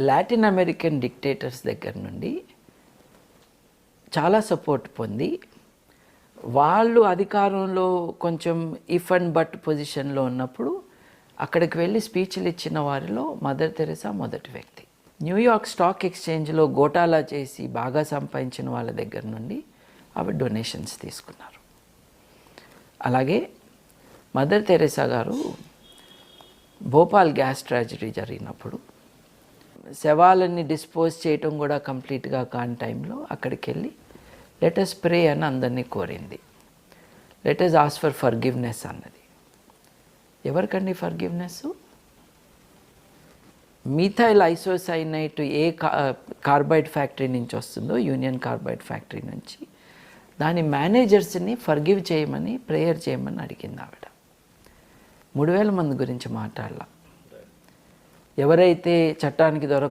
Latin American dictators దగ్గర నుండి చాలా సపోర్ట్ పొంది వాళ్ళు అధికారంలో కొంచెం ఇఫ్ అండ్ బట్ పొజిషన్లో ఉన్నప్పుడు అక్కడికి వెళ్ళి స్పీచ్లు ఇచ్చిన వారిలో మదర్ తెరెసా మొదటి వ్యక్తి. న్యూయార్క్ స్టాక్ ఎక్స్చేంజ్లో గోటాలా చేసి బాగా సంపాదించిన వాళ్ళ దగ్గర నుండి ఆవిడ డొనేషన్స్ తీసుకున్నారు. అలాగే మదర్ తెరెసా గారు భోపాల్ గ్యాస్ ట్రాజడీ జరిగినప్పుడు శవాలన్నీ డిస్పోజ్ చేయటం కూడా కంప్లీట్గా కాని టైంలో అక్కడికి వెళ్ళి లెటస్ ప్రే అని అందరినీ కోరింది. లెటస్ ఆస్క్ ఫర్ ఫర్గివ్నెస్ అన్నది. ఎవరికండి ఫర్గివ్నెస్? మిథైల్ ఐసోసైనైట్ ఏ కార్బైడ్ ఫ్యాక్టరీ నుంచి వస్తుందో, యూనియన్ కార్బైడ్ ఫ్యాక్టరీ నుంచి, దాని మేనేజర్స్ని ఫర్గివ్ చేయమని, ప్రేయర్ చేయమని అడిగింది ఆవిడ. 3000 మంది గురించి మాట్లాడాల. ఎవరైతే చట్టానికి